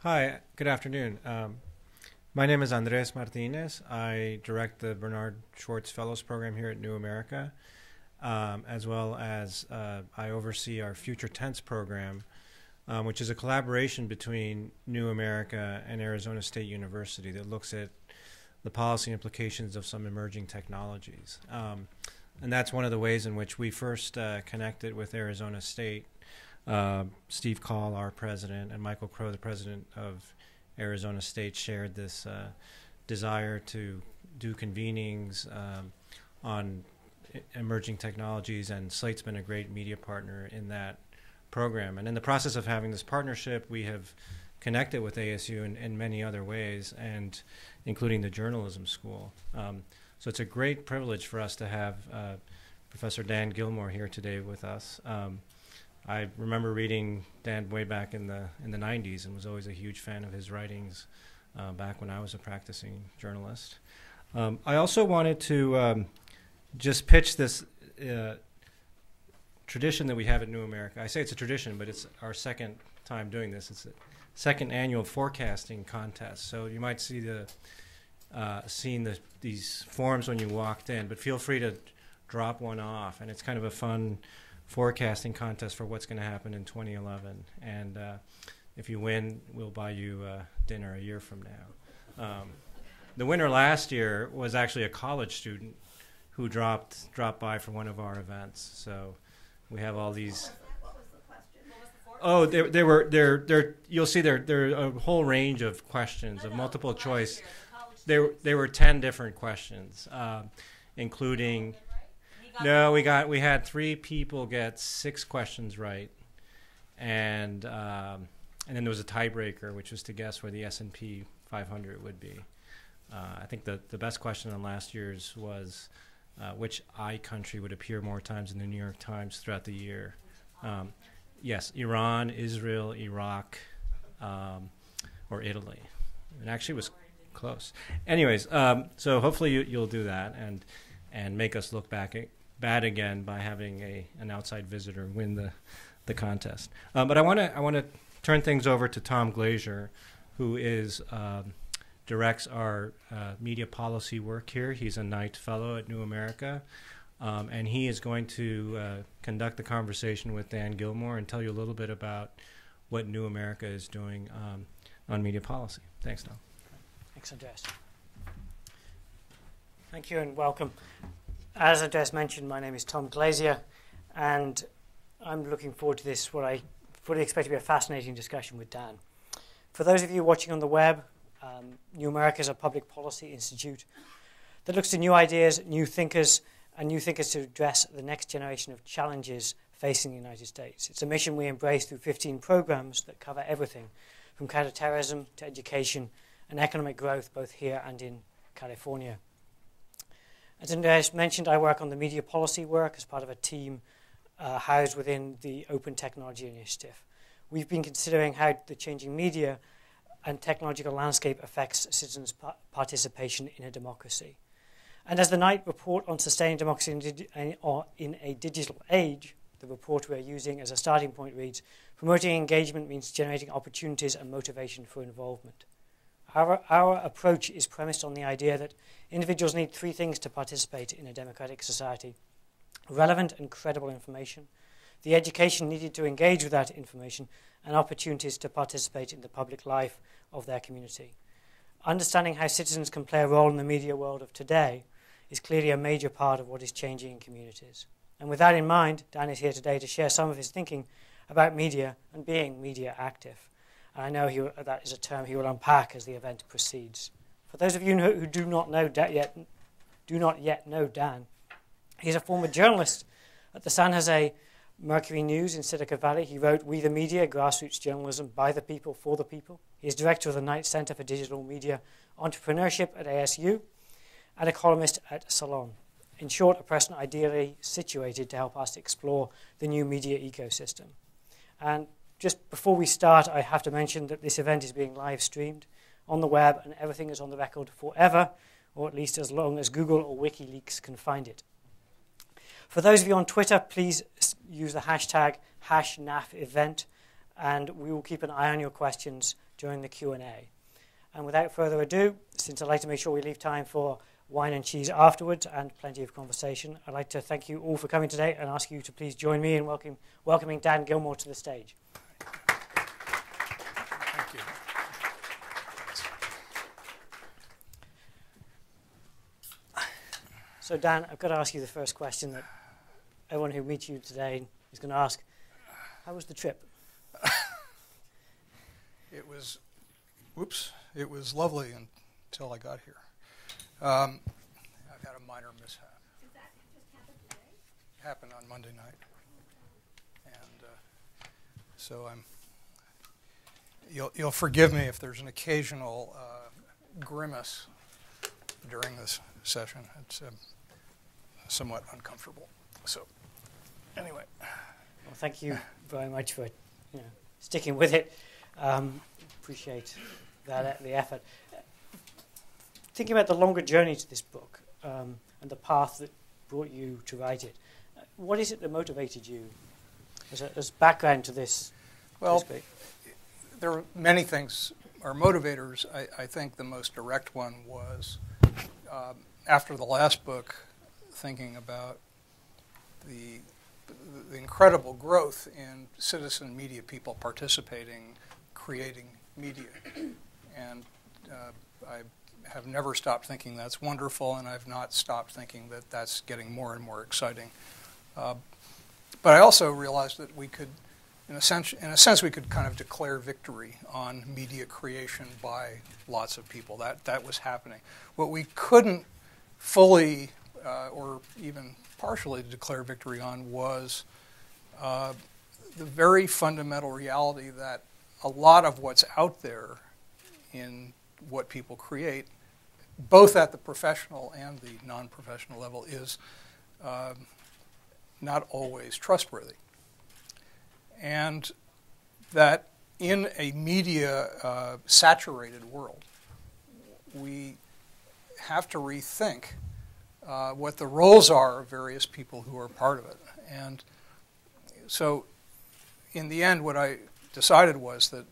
Hi, good afternoon. My name is Andres Martinez. I direct the Bernard Schwartz Fellows Program here at New America, as well as I oversee our Future Tense program, which is a collaboration between New America and Arizona State University that looks at the policy implications of some emerging technologies. And that's one of the ways in which we first connected with Arizona State. Steve Call, our president, and Michael Crow, the president of Arizona State, shared this desire to do convenings on emerging technologies, and Slate's been a great media partner in that program. And in the process of having this partnership, we have connected with ASU in many other ways, and including the journalism school. So it's a great privilege for us to have Professor Dan Gillmor here today with us. I remember reading Dan way back in the 90s and was always a huge fan of his writings back when I was a practicing journalist. I also wanted to just pitch this tradition that we have at New America. I say it's a tradition, but it's our second time doing this. It's the second annual forecasting contest. So you might see these forms when you walked in, but feel free to drop one off. And it's kind of a fun forecasting contest for what's going to happen in 2011, and if you win, we'll buy you dinner a year from now. The winner last year was actually a college student who dropped by for one of our events. So we have all these. What was the question? What was the forecast? There. You'll see there are a whole range of questions of multiple choice. There were 10 different questions, including. No, we had 3 people get 6 questions right, and then there was a tiebreaker, which was to guess where the S&P 500 would be. I think the best question on last year's was which I country would appear more times in the New York Times throughout the year. Yes, Iran, Israel, Iraq, or Italy. It actually was close. Anyways, so hopefully you'll do that and make us look bad again by having an outside visitor win the contest. But I want to turn things over to Tom Glazier, who directs our media policy work here. He's a Knight Fellow at New America, and he is going to conduct the conversation with Dan Gillmor and tell you a little bit about what New America is doing on media policy. Thanks, Tom. Thanks, Andres. Thank you and welcome. As Andres mentioned, my name is Tom Glazier, and I'm looking forward to this, what I fully expect to be a fascinating discussion with Dan. For those of you watching on the web, New America is a public policy institute that looks to new ideas, new thinkers to address the next generation of challenges facing the United States. It's a mission we embrace through 15 programs that cover everything from counterterrorism to education and economic growth, both here and in California. As Andres mentioned, I work on the media policy work as part of a team housed within the Open Technology Initiative. We've been considering how the changing media and technological landscape affects citizens' participation in a democracy. And as the Knight report on sustaining democracy in a digital age, the report we're using as a starting point reads, promoting engagement means generating opportunities and motivation for involvement. Our approach is premised on the idea that individuals need 3 things to participate in a democratic society: relevant and credible information, the education needed to engage with that information, and opportunities to participate in the public life of their community. Understanding how citizens can play a role in the media world of today is clearly a major part of what is changing in communities. And with that in mind, Dan is here today to share some of his thinking about media and being media active. And I know that is a term he will unpack as the event proceeds. For those of you who do not yet know Dan, he's a former journalist at the San Jose Mercury News in Silicon Valley. He wrote We the Media, Grassroots Journalism by the People, for the People. He is director of the Knight Center for Digital Media Entrepreneurship at ASU and a columnist at Salon. In short, a person ideally situated to help us explore the new media ecosystem. And just before we start, I have to mention that this event is being live streamed on the web, and everything is on the record forever, or at least as long as Google or WikiLeaks can find it. For those of you on Twitter, please use the hashtag #NAFevent, and we will keep an eye on your questions during the Q&A. And without further ado, since I'd like to make sure we leave time for wine and cheese afterwards and plenty of conversation, I'd like to thank you all for coming today and ask you to please join me in welcoming Dan Gillmor to the stage. Thank you. So Dan, I've got to ask you the first question that everyone who meets you today is going to ask. How was the trip? It was lovely until I got here. I've had a minor mishap. Did that just happen today? It happened on Monday night. And so you'll forgive me if there's an occasional grimace during this session. It's somewhat uncomfortable. So anyway. Well, thank you very much for sticking with it. Appreciate that, the effort. Thinking about the longer journey to this book and the path that brought you to write it, what is it that motivated you as background to this? Well, there are many things are motivators. I think the most direct one was after the last book, thinking about the incredible growth in citizen media people participating, creating media. And I have never stopped thinking that's wonderful, and I've not stopped thinking that that's getting more and more exciting. But I also realized that we could, in a sense, we could kind of declare victory on media creation by lots of people. That was happening. What we couldn't fully or even partially declare victory on was the very fundamental reality that a lot of what's out there in what people create, both at the professional and the non-professional level, is not always trustworthy. And that in a media saturated world, we have to rethink what the roles are of various people who are part of it. And so in the end, what I decided was that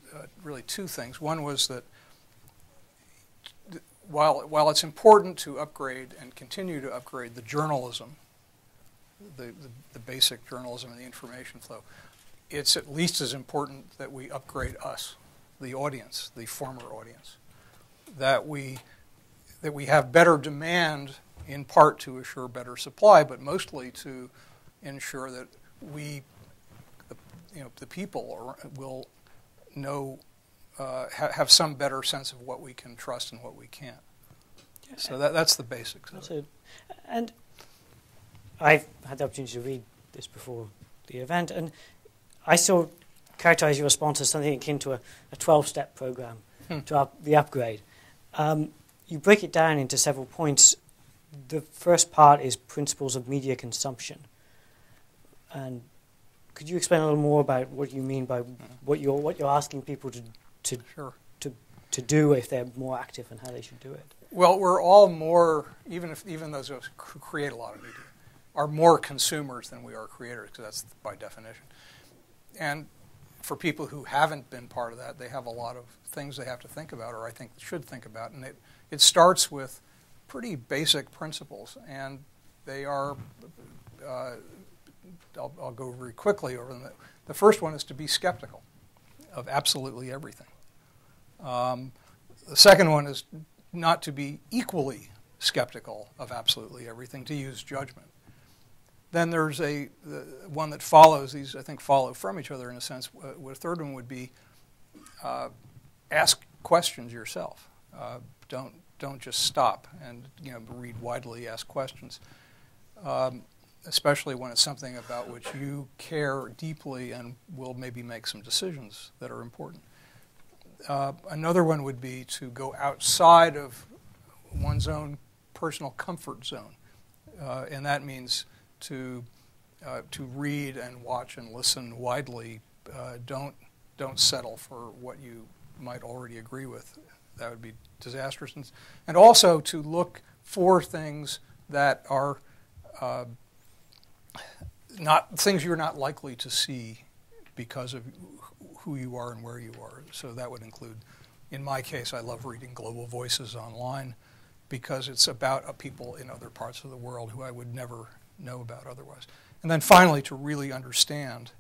really two things. One was that while it's important to upgrade and continue to upgrade the journalism, the basic journalism and the information flow, it's at least as important that we upgrade us, the audience, the former audience, that we have better demand, in part to assure better supply, but mostly to ensure that the people will know, have some better sense of what we can trust and what we can't. So that's the basics of it. And I've had the opportunity to read this before the event, and I still characterize your response as something akin to a 12-step program to the upgrade. You break it down into several points. The first part is principles of media consumption. And could you explain a little more about what you mean by what you're asking people to do if they're more active, and how they should do it? Well, we're all more, even those of us who create a lot of media, are more consumers than we are creators, because that's by definition. And for people who haven't been part of that, they have a lot of things they have to think about, or I think should think about. And it starts with pretty basic principles, and they are, I'll go very quickly over them. The first one is to be skeptical of absolutely everything. The second one is not to be equally skeptical of absolutely everything, to use judgment. Then there's the one that follows, these I think follow from each other in a sense. A third one would be ask questions yourself. Don't just stop and read widely, ask questions. Especially when it's something about which you care deeply and will maybe make some decisions that are important. Another one would be to go outside of one's own personal comfort zone, and that means to read and watch and listen widely. Don't settle for what you might already agree with. That would be disastrous. And also to look for things that are not things you're not likely to see because of who you are and where you are. So that would include in my case, I love reading Global Voices online because it's about people in other parts of the world who I would never know about otherwise. And then finally, to really understand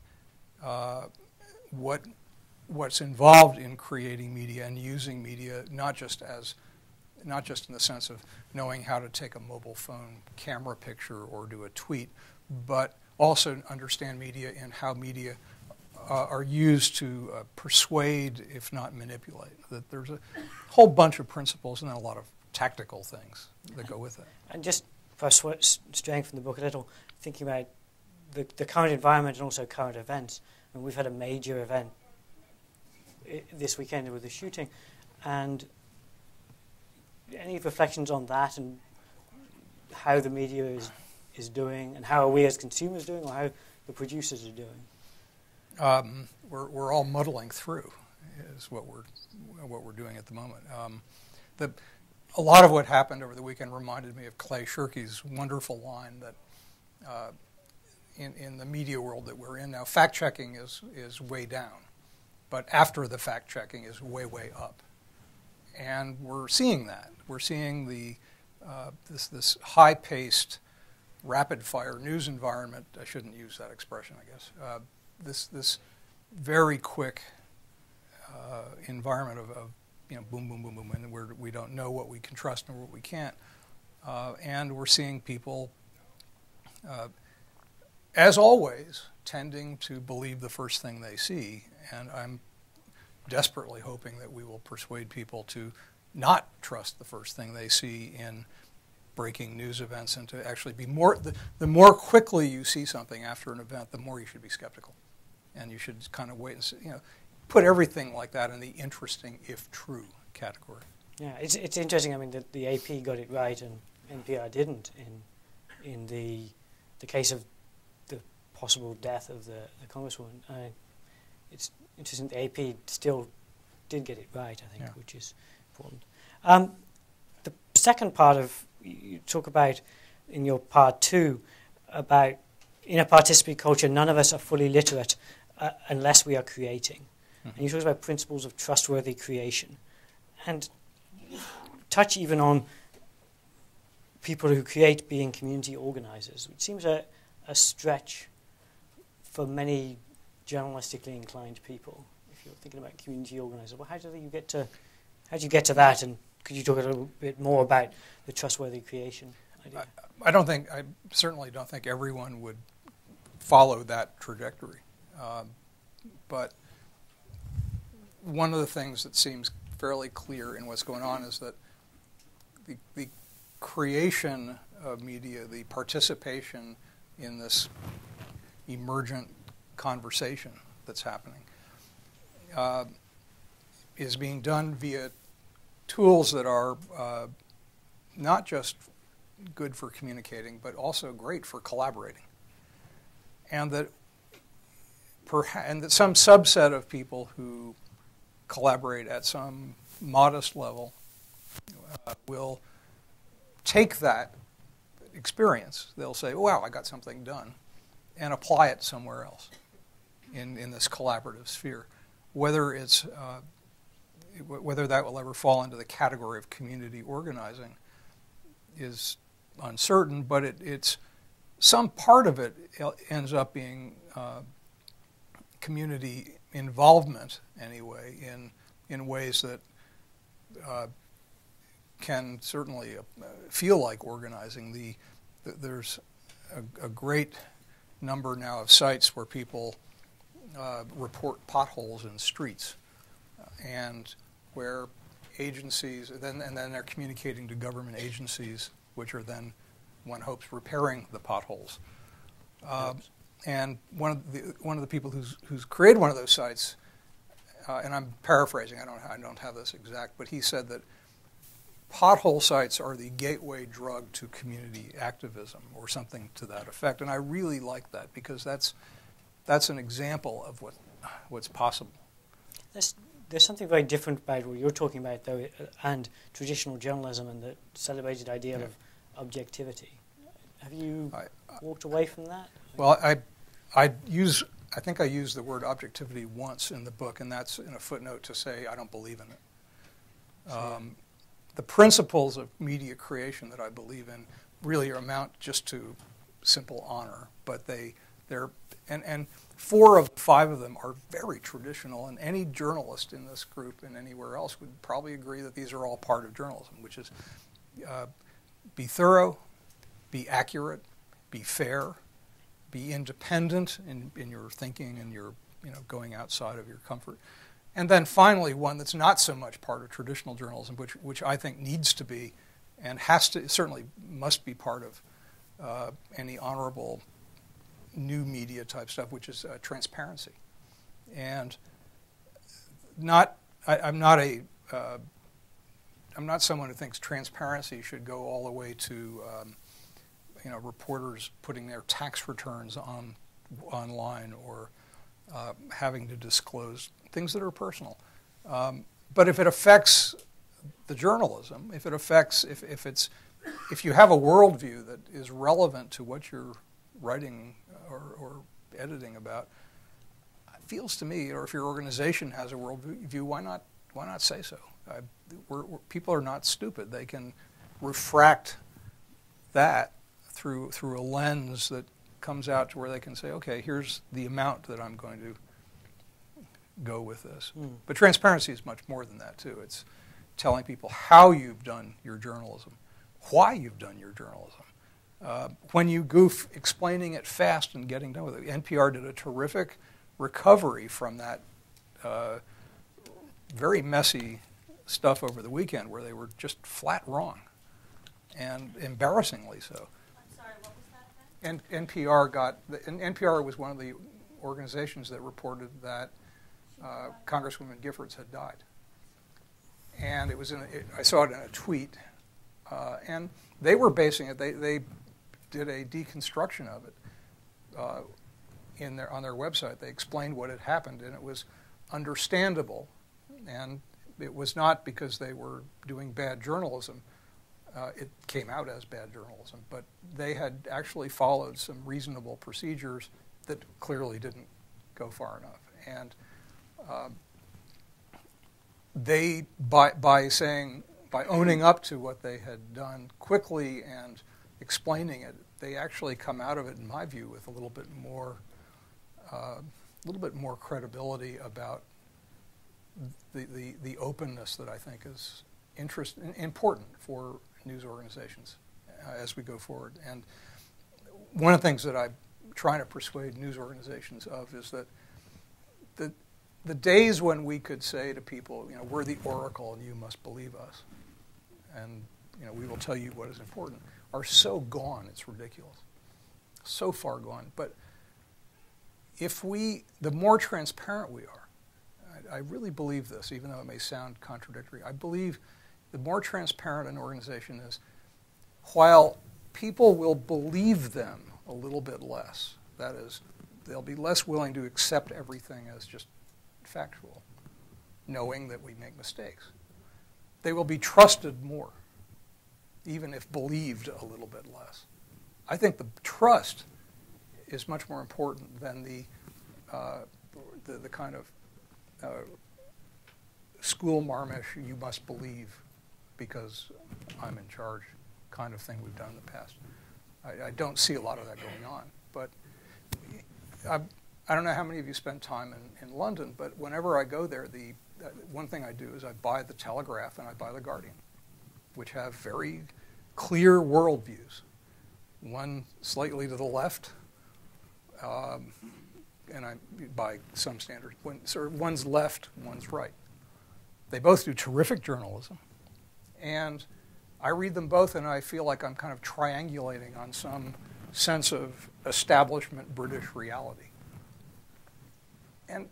what's involved in creating media and using media, not just in the sense of knowing how to take a mobile phone camera picture or do a tweet, but also understand media and how media are used to persuade, if not manipulate. That there's a whole bunch of principles and then a lot of tactical things that go with it. And just for straying from the book a little, thinking about the current environment and also current events. And we've had a major event this weekend with the shooting, and any reflections on that and how the media is doing, and how are we as consumers doing, or how the producers are doing? We're all muddling through, is what we're doing at the moment. A lot of what happened over the weekend reminded me of Clay Shirky's wonderful line that in the media world that we're in now, fact checking is way down, but after the fact checking is way up, and we're seeing that. We're seeing this high-paced, rapid-fire news environment. I shouldn't use that expression, I guess. This very quick environment of boom, boom, boom, boom, and we don't know what we can trust and what we can't. And we're seeing people, as always, tending to believe the first thing they see. And I'm desperately hoping that we will persuade people to not trust the first thing they see in breaking news events, and to actually be more, the more quickly you see something after an event, the more you should be skeptical. And you should kind of wait and see, put everything like that in the interesting, if true, category. Yeah, it's interesting. I mean, the AP got it right and NPR didn't in the case of the possible death of the Congresswoman. It's interesting the AP still did get it right, I think, Yeah. which is important. The second part of, you talk about in your part 2 about in a participatory culture, none of us are fully literate unless we are creating. Mm-hmm. And you talk about principles of trustworthy creation. And touch even on people who create being community organizers, which seems a stretch for many journalistically inclined people. If you're thinking about community organizers, well, how do you get to that? And could you talk a little bit more about the trustworthy creation idea? I certainly don't think everyone would follow that trajectory. But one of the things that seems fairly clear in what's going on is that the creation of media, the participation in this emergent conversation that's happening, is being done via tools that are not just good for communicating, but also great for collaborating. And that some subset of people who collaborate at some modest level will take that experience. They'll say, wow, I got something done, and apply it somewhere else in this collaborative sphere. Whether that will ever fall into the category of community organizing is uncertain, but it's some part of it ends up being community involvement anyway, in ways that can certainly feel like organizing. There's a great number now of sites where people report potholes in streets, and where agencies, and then they're communicating to government agencies, which are then, one hopes, repairing the potholes. And one of the people who's created one of those sites, and I'm paraphrasing, I don't have this exact, but he said that pothole sites are the gateway drug to community activism, or something to that effect. And I really like that, because that's an example of what's possible. There's something very different about what you're talking about, though, and traditional journalism and the celebrated ideal of objectivity. Have you walked away from that? Well, I think I used the word objectivity once in the book, and that's in a footnote to say I don't believe in it. The principles of media creation that I believe in really amount just to simple honor, but they're and 4 of 5 of them are very traditional, and any journalist in this group and anywhere else would probably agree that these are all part of journalism, which is be thorough, be accurate, be fair, be independent in your thinking and your going outside of your comfort. And then finally, one that's not so much part of traditional journalism, which I think needs to be and certainly must be part of any honorable new media type stuff, which is transparency. And I'm not someone who thinks transparency should go all the way to reporters putting their tax returns online or having to disclose things that are personal. But if it affects the journalism, if you have a worldview that is relevant to what you're writing or editing about, it feels to me, or if your organization has a worldview, why not say so? People are not stupid. They can refract that through a lens that comes out to where they can say, okay, here's the amount that I'm going to go with this. But transparency is much more than that, too. It's telling people how you've done your journalism, why you've done your journalism. When you goof, explaining it fast and getting done with it. NPR did a terrific recovery from that very messy stuff over the weekend where they were just flat wrong, and embarrassingly so. I'm sorry, what was that again? NPR was one of the organizations that reported that Congresswoman Giffords had died. And it was I saw it in a tweet, and they were basing it. They did a deconstruction of it on their website. They explained what had happened, and it was understandable. And it was not because they were doing bad journalism. It came out as bad journalism, but they had actually followed some reasonable procedures that clearly didn't go far enough. And they, by owning up to what they had done quickly and explaining it, they actually come out of it, in my view, with a little bit more credibility about the openness that I think is important for news organizations as we go forward. And one of the things that I'm trying to persuade news organizations of is that the days when we could say to people, we're the oracle and you must believe us, and we will tell you what is important, are so gone. It's ridiculous, so far gone. But the more transparent we are, I really believe this, even though it may sound contradictory. I believe the more transparent an organization is, while people will believe them a little bit less, that is, they'll be less willing to accept everything as just factual, knowing that we make mistakes. They will be trusted more, even if believed a little bit less. I think the trust is much more important than the kind of school marmish, you must believe because I'm in charge kind of thing we've done in the past. I don't see a lot of that going on. But I don't know how many of you spend time in London, but whenever I go there, one thing I do is I buy the Telegraph and I buy the Guardian, which have very clear worldviews. One slightly to the left, and by some standards, one's left, one's right. They both do terrific journalism, and I read them both and I feel like I'm kind of triangulating on some sense of establishment British reality. And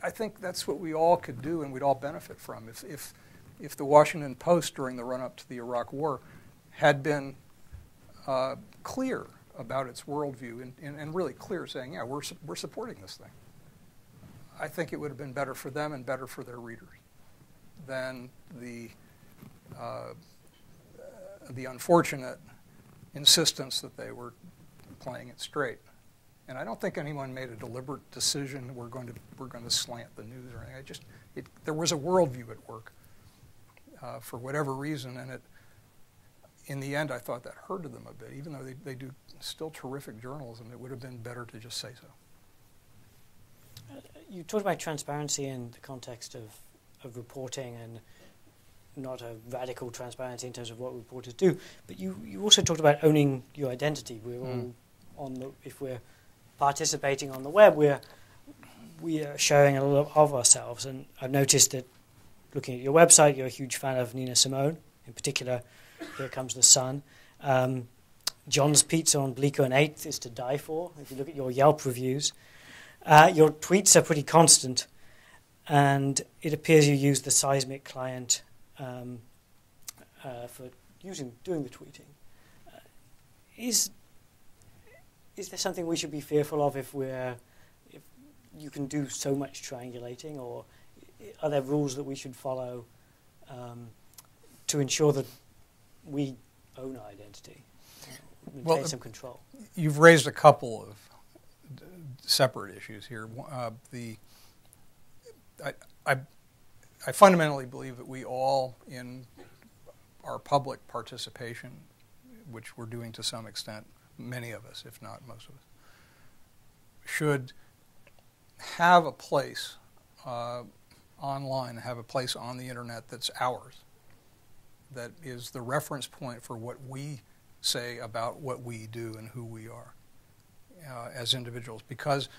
I think that's what we all could do and we'd all benefit from. If the Washington Post during the run-up to the Iraq War had been clear about its worldview and really clear, saying, yeah, we're supporting this thing, I think it would have been better for them and better for their readers than the unfortunate insistence that they were playing it straight. And I don't think anyone made a deliberate decision we're going to slant the news or anything. There was a worldview at work, for whatever reason, and in the end I thought that hurted them a bit, even though they do still terrific journalism. It would have been better to just say so. You talked about transparency in the context of reporting, and not a radical transparency in terms of what reporters do, but you also talked about owning your identity. We're all if we're participating on the web, we are showing a lot of ourselves. And I've noticed that looking at your website, you're a huge fan of Nina Simone, in particular, Here Comes the Sun. John's Pizza on Bleecker and 8th is to die for, if you look at your Yelp reviews. Your tweets are pretty constant, and it appears you use the Seismic client for doing the tweeting. Is there something we should be fearful of if you can do so much triangulating, or are there rules that we should follow to ensure that we own our identity, maintain some control? You've raised a couple of separate issues here. I fundamentally believe that we all, in our public participation, which we're doing to some extent, many of us, if not most of us, should have a place online, have a place on the internet that's ours, that is the reference point for what we say about what we do and who we are as individuals, because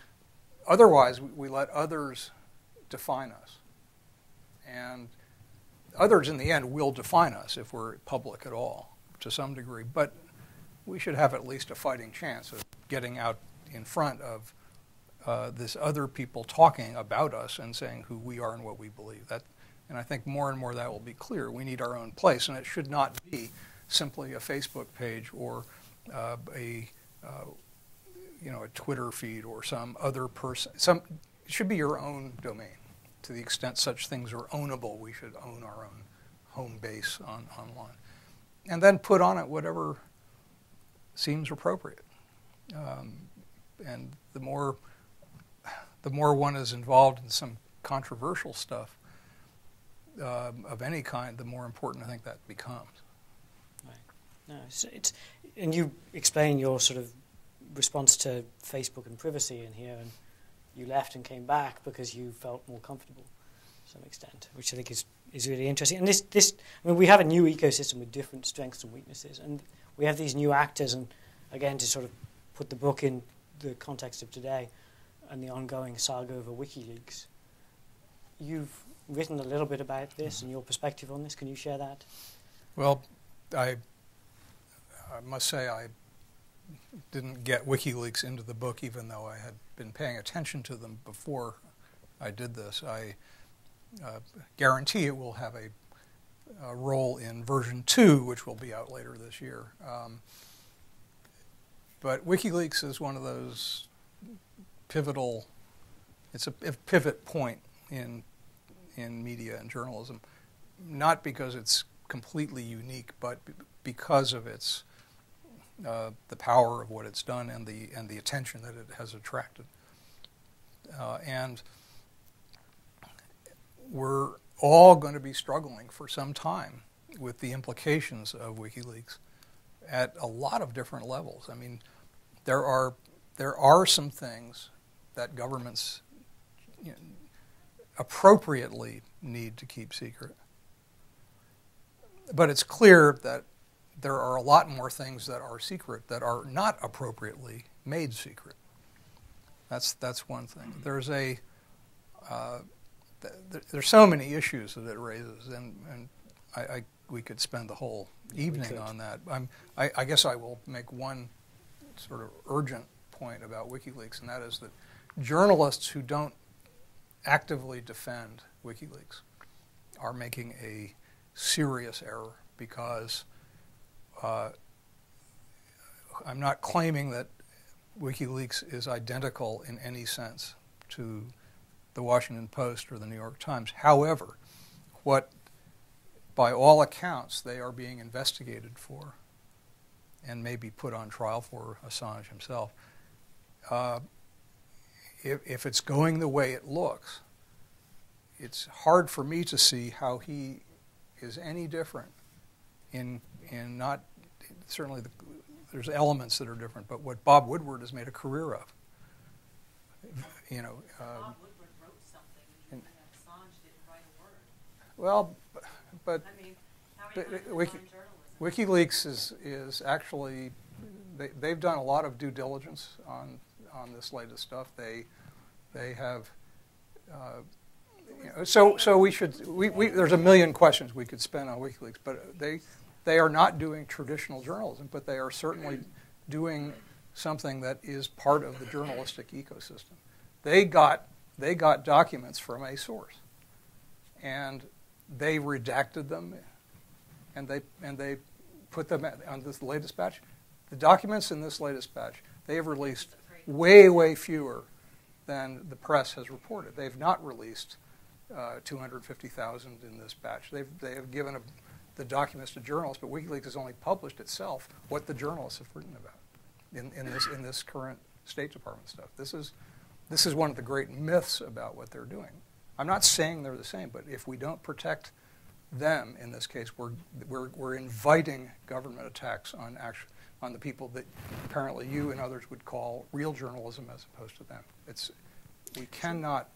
otherwise we let others define us. And others, in the end, will define us if we're public at all, to some degree. But we should have at least a fighting chance of getting out in front of this other people talking about us and saying who we are and what we believe. And I think more and more that will be clear. We need our own place, and it should not be simply a Facebook page or a Twitter feed or some other person. It should be your own domain. To the extent such things are ownable, we should own our own home base online. And then put on it whatever seems appropriate. And the more one is involved in some controversial stuff of any kind, the more important I think that becomes. Right. No, and you explain your sort of response to Facebook and privacy in here, and you left and came back because you felt more comfortable to some extent, which I think is really interesting. And we have a new ecosystem with different strengths and weaknesses, and we have these new actors. And again, to sort of put the book in the context of today and the ongoing saga over WikiLeaks, you've written a little bit about this and your perspective on this. Can you share that? Well, I must say I didn't get WikiLeaks into the book, even though I had been paying attention to them before I did this. I guarantee it will have a role in version 2, which will be out later this year. But WikiLeaks is one of those it's a pivot point in media and journalism, not because it's completely unique, but because of its the power of what it's done and the attention that it has attracted. And we're all going to be struggling for some time with the implications of WikiLeaks at a lot of different levels. I mean, there are some things that governments appropriately need to keep secret. But it's clear that there are a lot more things that are secret that are not appropriately made secret. That's one thing. There's so many issues that it raises, and we could spend the whole evening on that. I guess I will make one sort of urgent point about WikiLeaks, and that is that journalists who don't actively defend WikiLeaks are making a serious error, because I'm not claiming that WikiLeaks is identical in any sense to the Washington Post or the New York Times. However, what by all accounts they are being investigated for and maybe put on trial for, Assange himself, if it's going the way it looks, it's hard for me to see how he is any different in not, certainly there's elements that are different, but what Bob Woodward has made a career of. You know, Bob Woodward wrote something, and Assange didn't write a word. well, but I mean, how are you going to define journalism? WikiLeaks is actually, they've done a lot of due diligence on this latest stuff. They have, so we should, there's a million questions we could spend on WikiLeaks, but they are not doing traditional journalism, but they are certainly doing something that is part of the journalistic ecosystem. They got documents from a source, and they redacted them, and they put them on this latest batch. The documents in this latest batch, they have released way fewer than the press has reported. They've not released 250,000 in this batch. They have given the documents to journalists, but WikiLeaks has only published itself what the journalists have written about in this current State Department stuff. This is one of the great myths about what they're doing. I'm not saying they're the same, but if we don't protect them in this case, we're inviting government attacks on the people that apparently you and others would call real journalism as opposed to them. We cannot,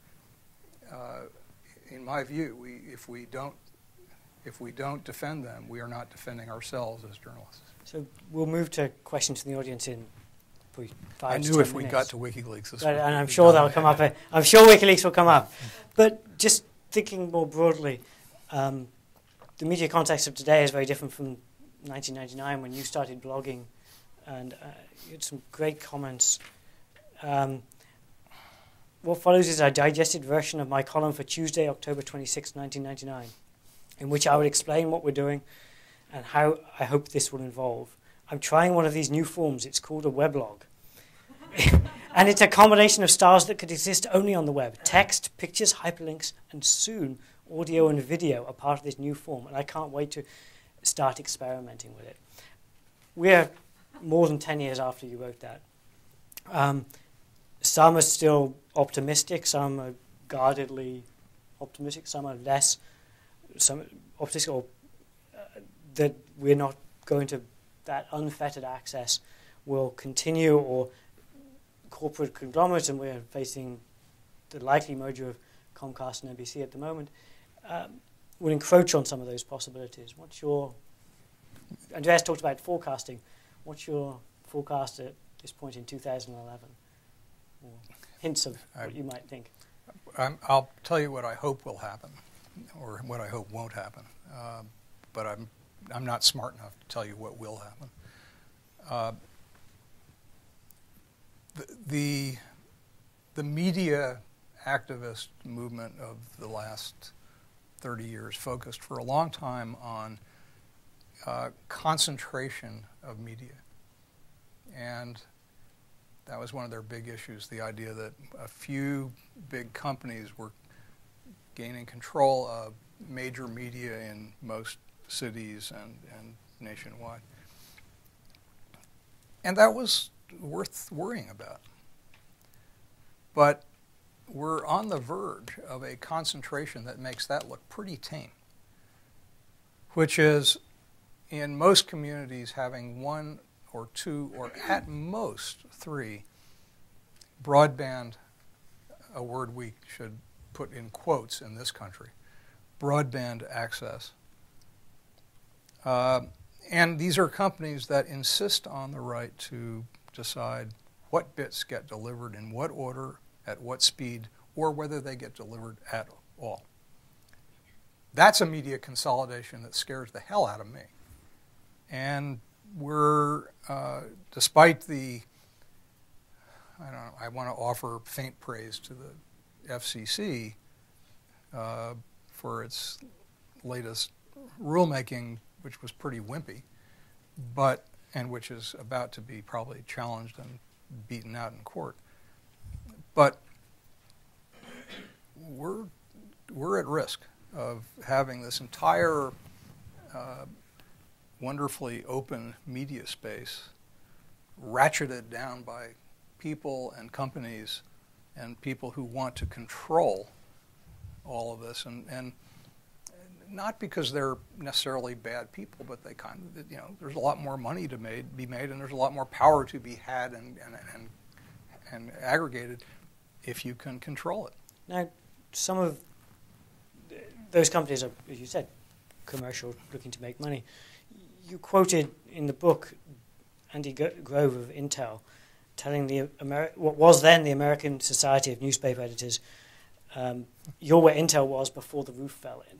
in my view, if we don't defend them, we are not defending ourselves as journalists. So we'll move to questions from the audience in probably 5 to 10 minutes. I knew if we got to WikiLeaks, this and I'm sure that'll come up. I'm sure WikiLeaks will come up. But just thinking more broadly, the media context of today is very different from 1999 when you started blogging, and you had some great comments. What follows is a digested version of my column for Tuesday, October 26, 1999, in which I would explain what we're doing and how I hope this will evolve. I'm trying one of these new forms. It's called a weblog. And it's a combination of styles that could exist only on the web. Text, pictures, hyperlinks, and soon audio and video are part of this new form. And I can't wait to start experimenting with it. We're more than 10 years after you wrote that. Some are still optimistic. Some are guardedly optimistic. Some are less optimistic, or that we're not going to, that unfettered access will continue, or corporate conglomerates, and we're facing the likely merger of Comcast and NBC at the moment, will encroach on some of those possibilities. Andreas talked about forecasting. What's your forecast at this point in 2011? Or hints of what you might think. I'll tell you what I hope will happen, or what I hope won't happen. But I'm not smart enough to tell you what will happen. The media activist movement of the last 30 years focused for a long time on concentration of media. And that was one of their big issues, the idea that a few big companies were gaining control of major media in most cities and nationwide. And that was worth worrying about. But we're on the verge of a concentration that makes that look pretty tame, which is in most communities having one or two or at most three broadband, a word we should put in quotes in this country, broadband access. And these are companies that insist on the right to decide what bits get delivered in what order, at what speed, or whether they get delivered at all. That's a media consolidation that scares the hell out of me. And we're, despite the, I want to offer faint praise to the FCC for its latest rulemaking, which was pretty wimpy, and which is about to be probably challenged and beaten out in court. But we're at risk of having this entire wonderfully open media space ratcheted down by people and companies and people who want to control all of this. And not because they're necessarily bad people, but they kind of, there's a lot more money to be made, and there's a lot more power to be had and aggregated if you can control it. Now, some of those companies are, as you said, commercial, looking to make money. You quoted in the book Andy Grove of Intel telling what was then the American Society of Newspaper Editors, you're where Intel was before the roof fell in.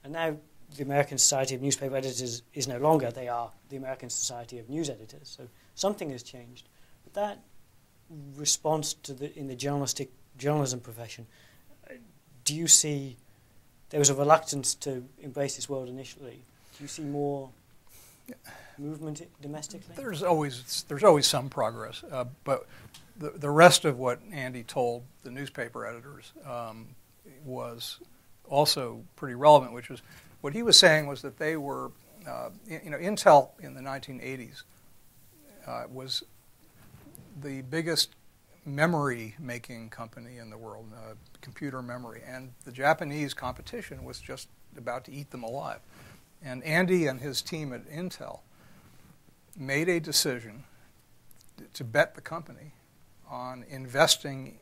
And now the American Society of Newspaper Editors is no longer. They are the American Society of News Editors. So something has changed. But that response in the journalism profession, do you see there was a reluctance to embrace this world initially? Do you see more movement domestically? There's always some progress, but the rest of what Andy told the newspaper editors was also pretty relevant, which was what he was saying was that they were, Intel in the 1980s was the biggest memory-making company in the world, computer memory, and the Japanese competition was just about to eat them alive. And Andy and his team at Intel made a decision to bet the company on investing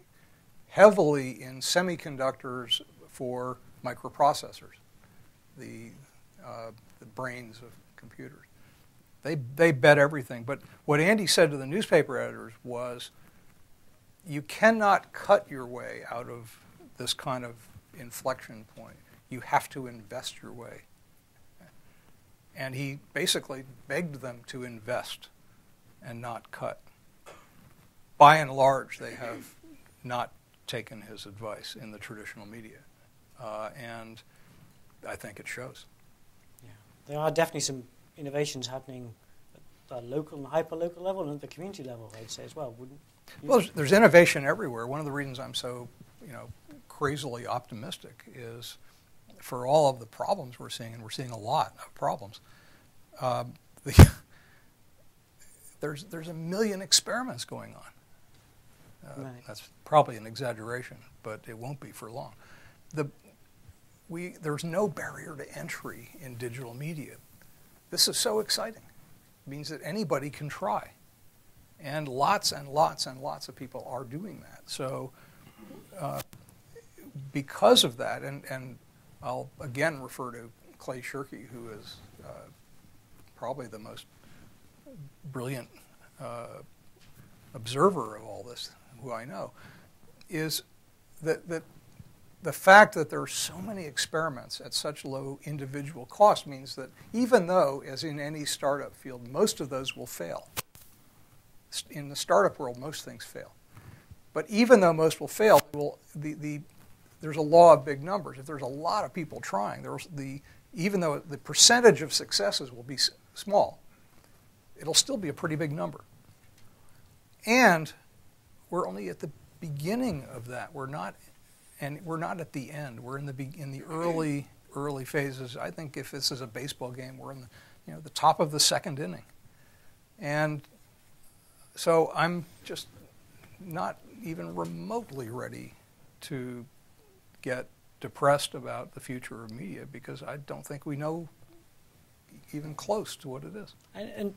heavily in semiconductors for microprocessors, the brains of computers. They bet everything. But what Andy said to the newspaper editors was, you cannot cut your way out of this kind of inflection point. You have to invest your way. And he basically begged them to invest and not cut. By and large, they have not taken his advice in the traditional media. And I think it shows. Yeah. There are definitely some innovations happening at the local and hyper-local level and at the community level, I'd say, as well, wouldn't you? Well, there's innovation everywhere. One of the reasons I'm so, crazily optimistic is for all of the problems we're seeing, and we're seeing a lot of problems, there's a million experiments going on. Right. That's probably an exaggeration, but it won't be for long. There's no barrier to entry in digital media. This is so exciting. It means that anybody can try. And lots and lots and lots of people are doing that. So because of that, and I'll again refer to Clay Shirky, who is probably the most brilliant observer of all this, who I know, is that the fact that there are so many experiments at such low individual cost means that even though, as in any startup field, most of those will fail. In the startup world, most things fail. But even though most will fail, there's a law of big numbers. If there's a lot of people trying, even though the percentage of successes will be small, it'll still be a pretty big number. And we're only at the beginning of that. We're not at the end. We're in the early phases. I think if this is a baseball game, we're in the top of the second inning. And so I'm just not even remotely ready to get depressed about the future of media because I don't think we know even close to what it is. And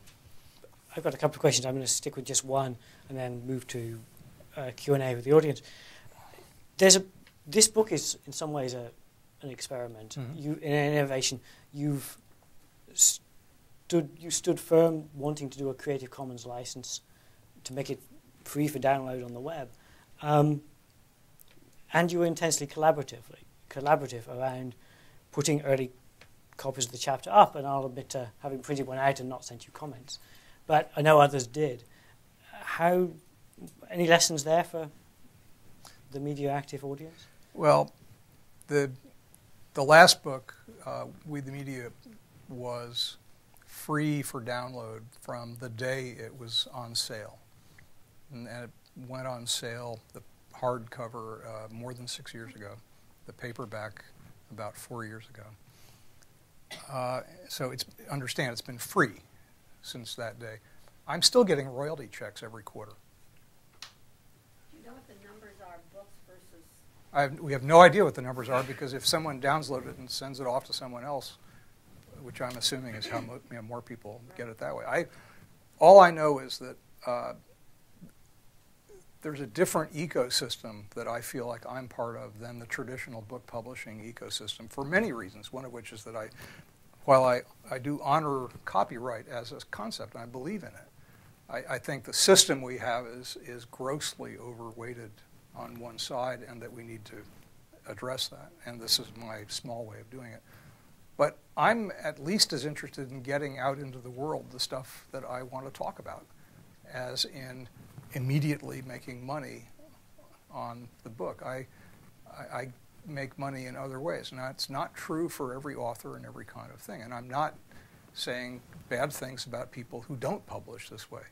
I've got a couple of questions. I'm going to stick with just one and then move to Q&A with the audience. This book is in some ways an experiment. Mm-hmm. In an innovation, you stood firm wanting to do a Creative Commons license to make it free for download on the web. And you were intensely collaborative around putting early copies of the chapter up, and I'll admit to having printed one out and not sent you comments. But I know others did. Any lessons there for the Mediactive audience? Well, the last book, We the Media, was free for download from the day it was on sale. And it went on sale, the hardcover, more than 6 years ago, the paperback about 4 years ago. So it's been free since that day. I'm still getting royalty checks every quarter. Do you know what the numbers are, books versus... We have no idea what the numbers are, because if someone downloads it and sends it off to someone else, which I'm assuming is how more people get it that way. All I know is that there's a different ecosystem that I feel like I'm part of than the traditional book publishing ecosystem, for many reasons, one of which is that while I do honor copyright as a concept, and I believe in it, I think the system we have is grossly overweighted on one side, and that we need to address that. And this is my small way of doing it. But I'm at least as interested in getting out into the world the stuff that I want to talk about, as in immediately making money on the book. I make money in other ways. Now, it's not true for every author and every kind of thing. And I'm not saying bad things about people who don't publish this way.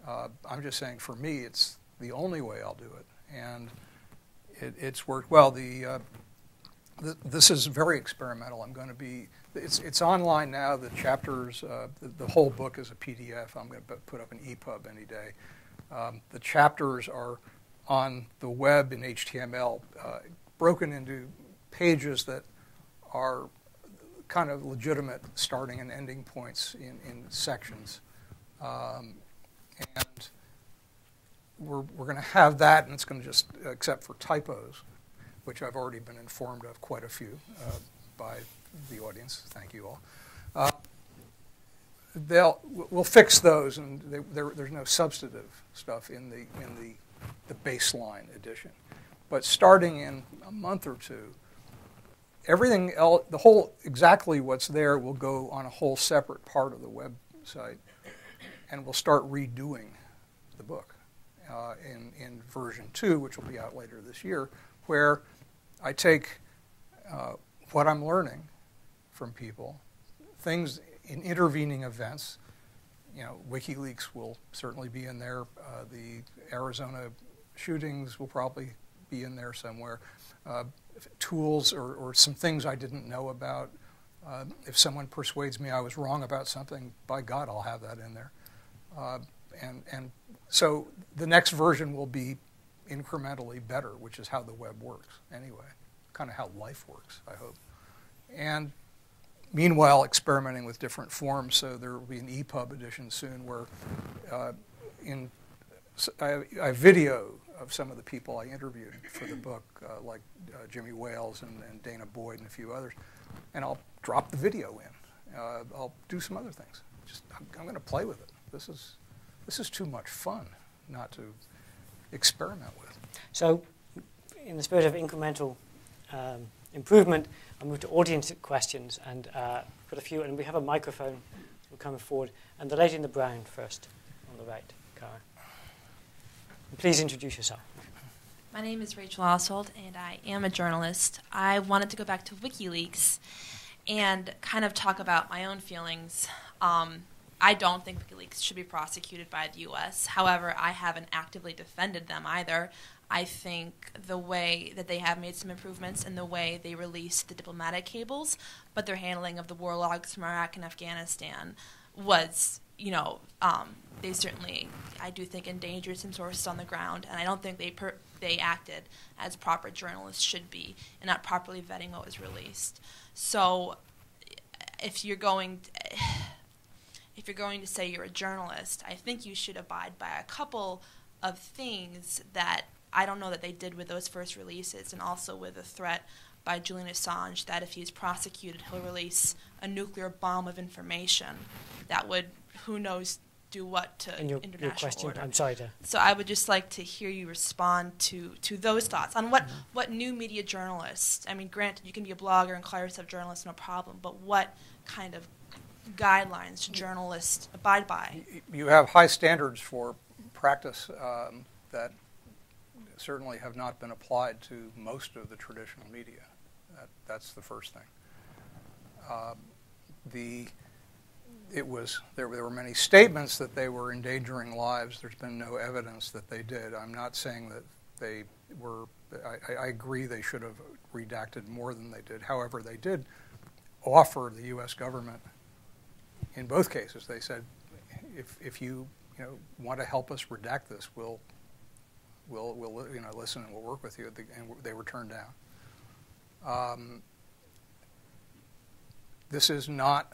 I'm just saying, for me, it's the only way I'll do it. And it's worked well. This is very experimental. I'm going to be, it's online now. The chapters, the whole book is a PDF. I'm going to put up an ePub any day. The chapters are on the web in HTML, broken into pages that are kind of legitimate starting and ending points in sections. And we're going to have that, and it's going to just, except for typos, which I've already been informed of quite a few by the audience. Thank you all. We'll fix those, and there's no substantive stuff in the baseline edition. But starting in a month or two, everything else, exactly what's there will go on a whole separate part of the website, and we'll start redoing the book in version 2, which will be out later this year, where I take what I'm learning from people, things in intervening events. WikiLeaks will certainly be in there. The Arizona shootings will probably be in there somewhere. Tools or some things I didn't know about. If someone persuades me I was wrong about something, by God, I'll have that in there. And so the next version will be incrementally better, which is how the web works anyway, kind of how life works, I hope. And meanwhile, experimenting with different forms, so there will be an ePub edition soon where I video of some of the people I interviewed for the book, like Jimmy Wales and Dana Boyd and a few others, and I'll drop the video in. I'll do some other things. I'm going to play with it. This is too much fun not to experiment with. So, in the spirit of incremental improvement, I'll move to audience questions and put a few, and we have a microphone coming forward. And the lady in the brown first, on the right, Cara. And please introduce yourself. My name is Rachel Oswald, and I am a journalist. I wanted to go back to WikiLeaks and kind of talk about my own feelings. I don't think WikiLeaks should be prosecuted by the U.S. However, I haven't actively defended them either. I think the way that they have made some improvements in the way they released the diplomatic cables, but their handling of the war logs from Iraq and Afghanistan was, they certainly, I do think, endangered some sources on the ground, and I don't think they acted as proper journalists should be in not properly vetting what was released. So if you're going to say you're a journalist, I think you should abide by a couple of things that I don't know that they did with those first releases, and also with the threat by Julian Assange that if he's prosecuted, he'll release a nuclear bomb of information that would, who knows, do what to international your question, order. I'm sorry to... So I would just like to hear you respond to those thoughts on what new media journalists, I mean, granted, you can be a blogger and call yourself a journalist, no problem, but what kind of guidelines should journalists abide by? You have high standards for practice that certainly have not been applied to most of the traditional media. That's the first thing. There were many statements that they were endangering lives. There's been no evidence that they did. I'm not saying that they were. I agree they should have redacted more than they did. However, they did offer the U.S. government, in both cases, they said, if you want to help us redact this, we'll we'll listen and we'll work with you, and they were turned down. This is not,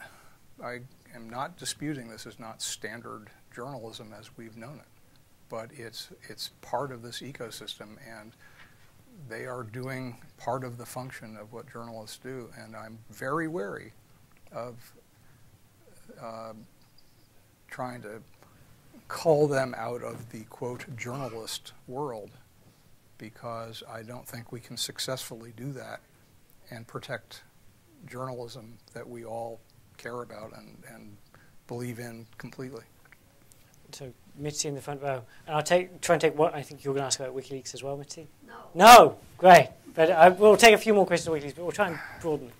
I am not disputing this is not standard journalism as we've known it, but it's part of this ecosystem, and they are doing part of the function of what journalists do, and I'm very wary of trying to cull them out of the, quote, journalist world, because I don't think we can successfully do that and protect journalism that we all care about and believe in completely. So, Mitzi in the front row. And I'll try and take what I think you're going to ask about WikiLeaks as well, Mitzi. No. No? Great. But we'll take a few more questions on WikiLeaks, but we'll try and broaden it.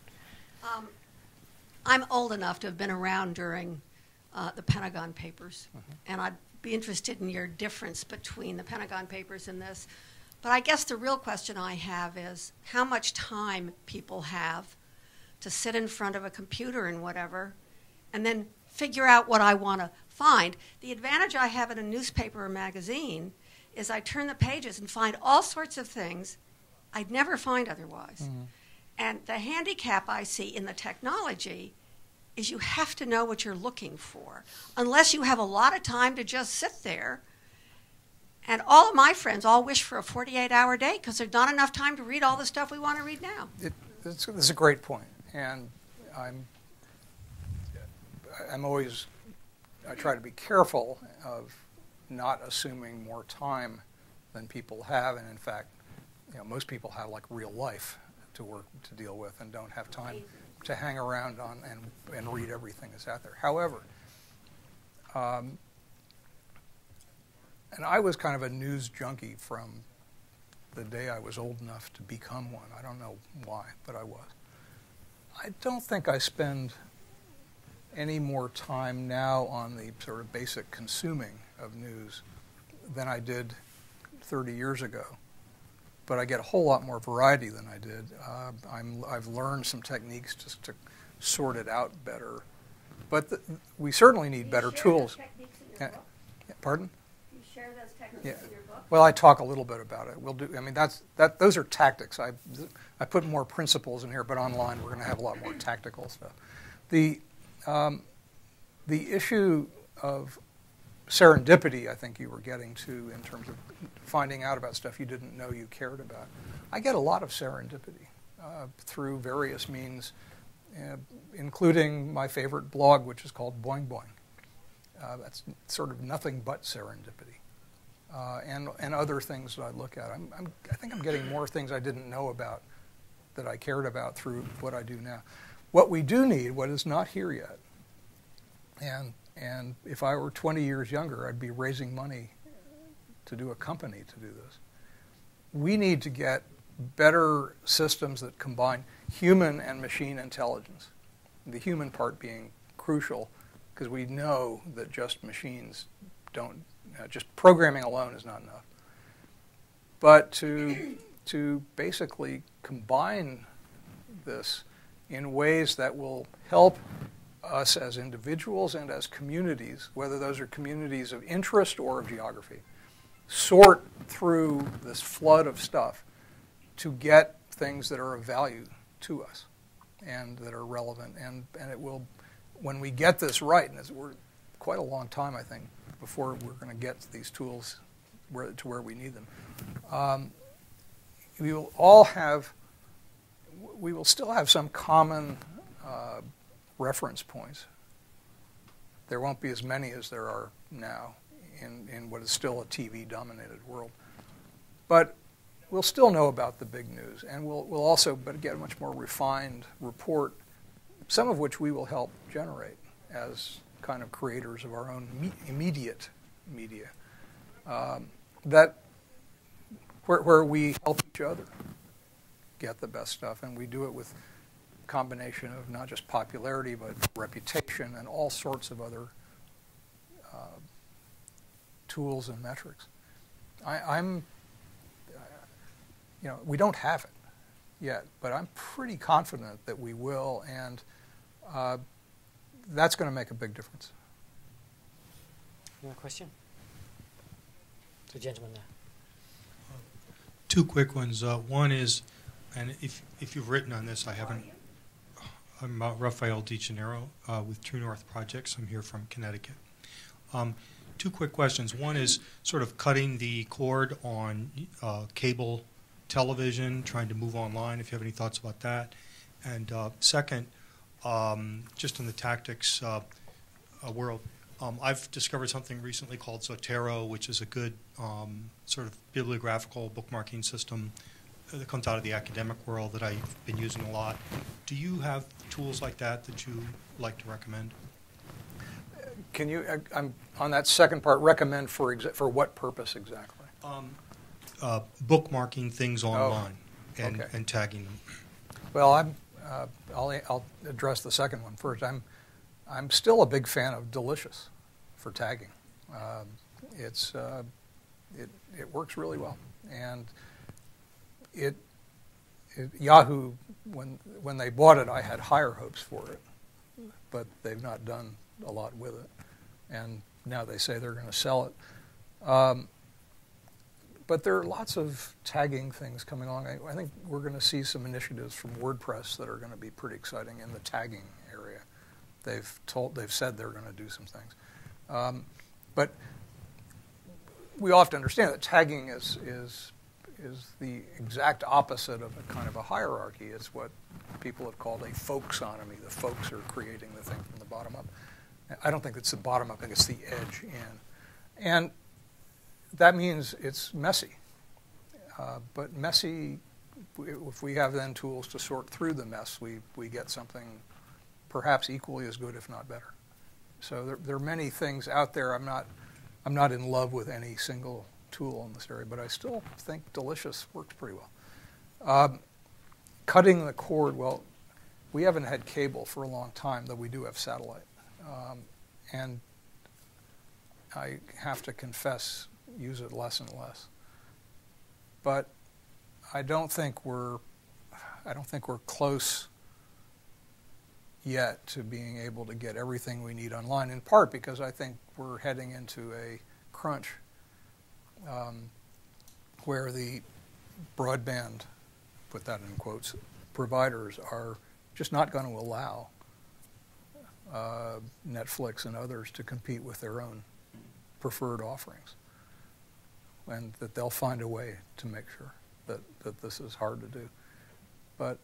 I'm old enough to have been around during the Pentagon Papers, and I'd be interested in your difference between the Pentagon Papers and this. But I guess the real question I have is how much time people have to sit in front of a computer and whatever, and then figure out what I want to find. The advantage I have in a newspaper or magazine is I turn the pages and find all sorts of things I'd never find otherwise. And the handicap I see in the technology is you have to know what you're looking for, unless you have a lot of time to just sit there. And all of my friends all wish for a 48-hour day because there's not enough time to read all the stuff we want to read now. This is a great point, and I'm always, I try to be careful of not assuming more time than people have, and in fact, most people have like real life to deal with and don't have time to hang around on and read everything that's out there. However, and I was kind of a news junkie from the day I was old enough to become one. I don't know why, but I was. I don't think I spend any more time now on the sort of basic consuming of news than I did 30 years ago. But I get a whole lot more variety than I did. I've learned some techniques just to sort it out better. But we certainly need better tools. Pardon? You share those techniques in your book? Well, I talk a little bit about it. We'll do. I mean, those are tactics. I put more principles in here, but online we're going to have a lot more tactical stuff. The issue of serendipity, I think you were getting to in terms of finding out about stuff you didn't know you cared about. I get a lot of serendipity through various means, including my favorite blog, which is called Boing Boing. That's sort of nothing but serendipity, and other things that I look at. I think I'm getting more things I didn't know about that I cared about through what I do now. What we do need, what is not here yet, and if I were 20 years younger, I'd be raising money to do a company to do this. We need to get better systems that combine human and machine intelligence, the human part being crucial, because we know that just machines don't, just programming alone is not enough. But to basically combine this in ways that will help us as individuals and as communities, whether those are communities of interest or of geography, sort through this flood of stuff to get things that are of value to us and that are relevant. And it will, when we get this right, and we're quite a long time, I think, before we're going to get these tools to where we need them, we will still have some common reference points. There won't be as many as there are now in what is still a TV-dominated world. But we'll still know about the big news, and we'll also get a much more refined report, some of which we will help generate as kind of creators of our own immediate media, where we help each other get the best stuff, and we do it with combination of not just popularity but reputation and all sorts of other tools and metrics. We don't have it yet, but I'm pretty confident that we will, and that's going to make a big difference. Another question? The gentleman there. Two quick ones. One is, and if you've written on this, I haven't. I'm Rafael de Janeiro with True North Projects. I'm here from Connecticut. Two quick questions. One is sort of cutting the cord on cable television, trying to move online, if you have any thoughts about that. And second, just in the tactics world, I've discovered something recently called Zotero, which is a good sort of bibliographical bookmarking system that comes out of the academic world that I've been using a lot. Do you have tools like that you like to recommend? Can you, I'm on that second part, recommend for what purpose exactly? Bookmarking things online and okay. and tagging them. Well, I'll address the second one first. I'm still a big fan of Delicious for tagging. It works really well, and Yahoo, when they bought it, I had higher hopes for it, but they've not done a lot with it, and now they say they're going to sell it. But there are lots of tagging things coming along. I think we're going to see some initiatives from WordPress that are going to be pretty exciting in the tagging area. They've said they're going to do some things, but we all have to understand that tagging is the exact opposite of a kind of a hierarchy. It's what people have called a folksonomy. The folks are creating the thing from the bottom up. I don't think it's the bottom up. I think it's the edge in, and that means it's messy. But messy, if we have then tools to sort through the mess, we get something perhaps equally as good, if not better. So there are many things out there. I'm not in love with any single tool in this area, but I still think Delicious works pretty well. Cutting the cord, well, we haven't had cable for a long time, though we do have satellite. And I have to confess, use it less and less. But I don't think we're close yet to being able to get everything we need online, in part because I think we're heading into a crunch where the broadband, put that in quotes, providers are just not going to allow Netflix and others to compete with their own preferred offerings, and that they'll find a way to make sure that this is hard to do. But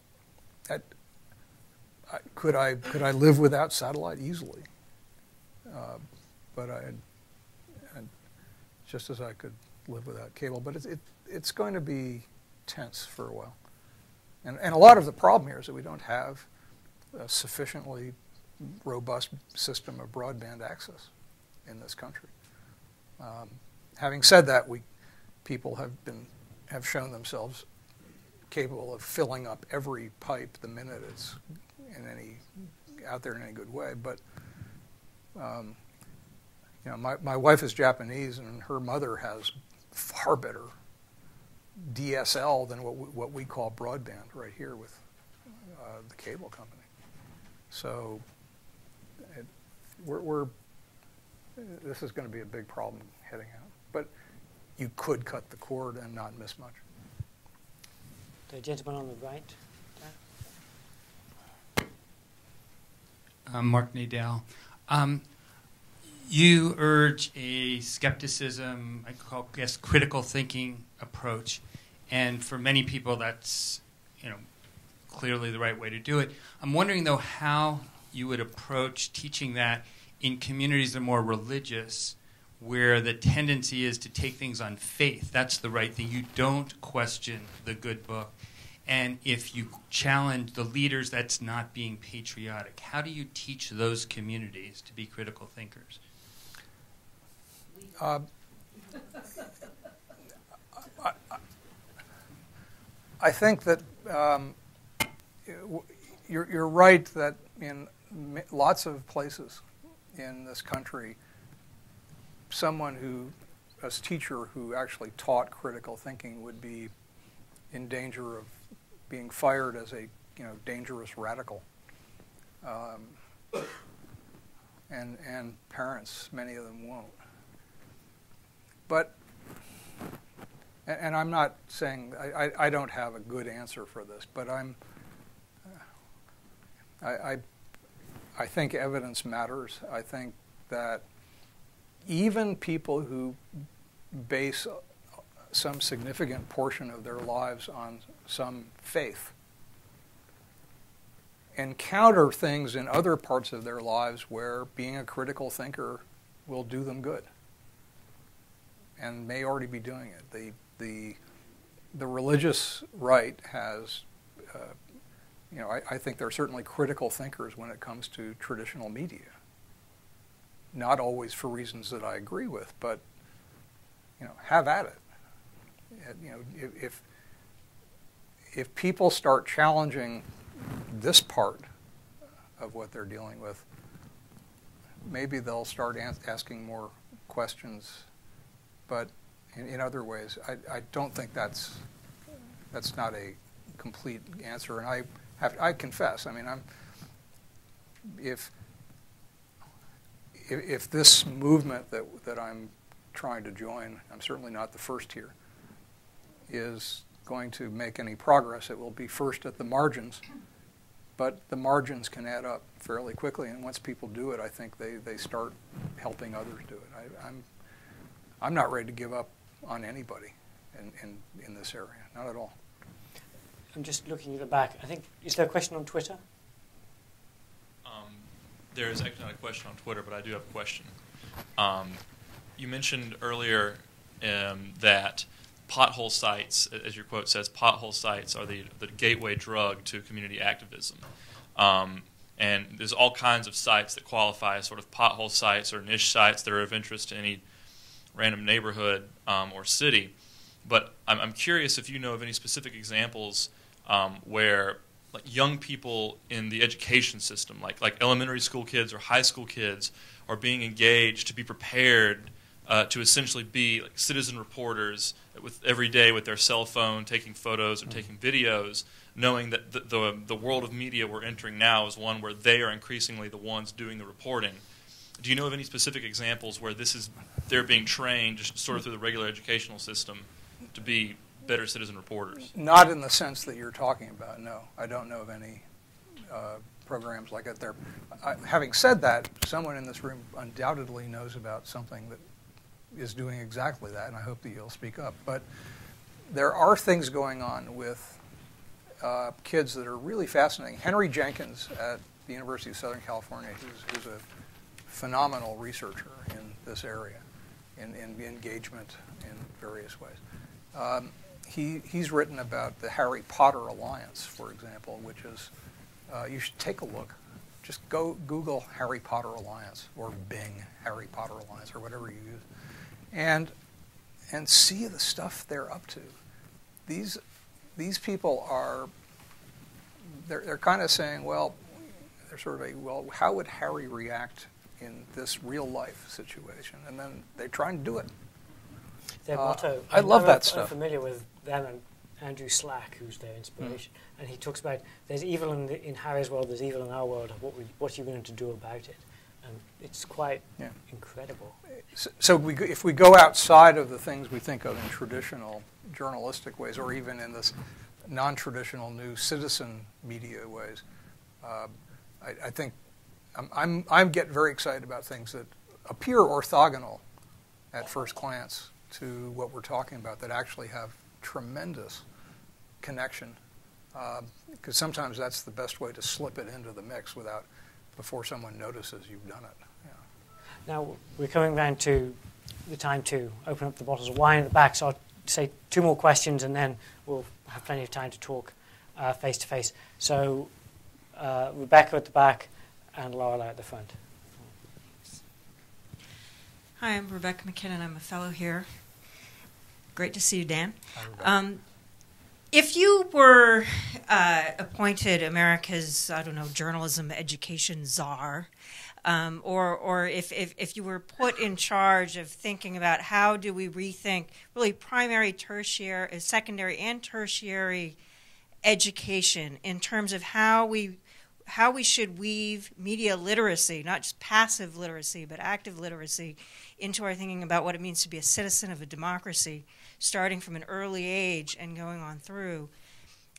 could I live without satellite? Easily. But just as I could live without cable. But it's going to be tense for a while. And a lot of the problem here is that we don't have a sufficiently robust system of broadband access in this country. Having said that, people have shown themselves capable of filling up every pipe the minute it's out there in any good way. But my wife is Japanese, and her mother has far better DSL than what we call broadband right here with the cable company. So this is going to be a big problem heading out. But you could cut the cord and not miss much. The gentleman on the right. Mark Nadell. You urge a skepticism, I guess, critical thinking approach, and for many people that's, clearly the right way to do it. I'm wondering, though, how you would approach teaching that in communities that are more religious, where the tendency is to take things on faith. That's the right thing. You don't question the good book. And if you challenge the leaders, that's not being patriotic. How do you teach those communities to be critical thinkers? I think that you're right that in lots of places in this country, a teacher who actually taught critical thinking would be in danger of being fired as a dangerous radical. And parents, many of them won't. But and and I'm not saying I don't have a good answer for this, but I think evidence matters. I think that even people who base some significant portion of their lives on some faith encounter things in other parts of their lives where being a critical thinker will do them good, and may already be doing it. The religious right has, I think there are certainly critical thinkers when it comes to traditional media. Not always for reasons that I agree with, but have at it. If people start challenging this part of what they're dealing with, maybe they'll start asking more questions. But in other ways, I don't think that's not a complete answer. And I confess, I mean, if this movement that I'm trying to join, I'm certainly not the first here, is going to make any progress, it will be first at the margins. But the margins can add up fairly quickly, and once people do it, I think they start helping others do it. I'm not ready to give up on anybody in this area, not at all. I'm just looking at the back. I think, is there a question on Twitter? There is actually not a question on Twitter, but I do have a question. You mentioned earlier that pothole sites, as your quote says, pothole sites are the gateway drug to community activism. And there's all kinds of sites that qualify as sort of pothole sites or niche sites that are of interest to any random neighborhood or city. But I'm curious if you know of any specific examples where young people in the education system, like elementary school kids or high school kids, are being engaged to be prepared to essentially be citizen reporters every day with their cell phone, taking photos or taking videos, knowing that the world of media we're entering now is one where they are increasingly the ones doing the reporting. Do you know of any specific examples where they're being trained just sort of through the regular educational system to be better citizen reporters? Not in the sense that you're talking about, no. I don't know of any programs like that there. Having said that, someone in this room undoubtedly knows about something that is doing exactly that, and I hope that you'll speak up. But there are things going on with kids that are really fascinating. Henry Jenkins at the University of Southern California, who's a phenomenal researcher in this area, in engagement in various ways. He's written about the Harry Potter Alliance, for example, which is, you should take a look. Just go Google Harry Potter Alliance or Bing Harry Potter Alliance or whatever you use, and see the stuff they're up to. These people they're kind of saying, well, they're sort of how would Harry react in this real life situation? And then they try and do it. Their motto. I love that stuff. I'm familiar with them and Andrew Slack, who's their inspiration, and he talks about there's evil in Harry's world, there's evil in our world. What are you going to do about it? And it's quite incredible. So if we go outside of the things we think of in traditional journalistic ways, or even in this non-traditional new citizen media ways, I think I get very excited about things that appear orthogonal at first glance to what we're talking about, that actually have tremendous connection, because sometimes that's the best way to slip it into the mix before someone notices you've done it. Yeah. Now we're coming round to the time to open up the bottles of wine at the back, so I'll say 2 more questions and then we'll have plenty of time to talk face to face. So Rebecca at the back and Lorelei at the front. Hi, I'm Rebecca MacKinnon. I'm a fellow here. Great to see you, Dan. If you were appointed America's, journalism education czar, or if you were put in charge of thinking about how do we rethink really primary, tertiary, secondary, and tertiary education in terms of how how we should weave media literacy, not just passive literacy, but active literacy, into our thinking about what it means to be a citizen of a democracy, starting from an early age and going on through.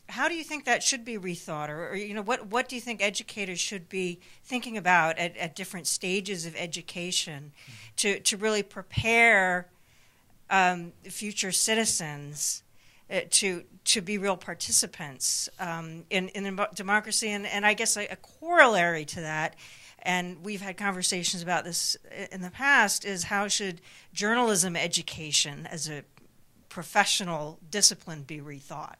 How do you think that should be rethought, or what do you think educators should be thinking about at different stages of education to really prepare future citizens to be real participants in democracy? And I guess a corollary to that, and we've had conversations about this in the past, is how should journalism education as a professional discipline be rethought?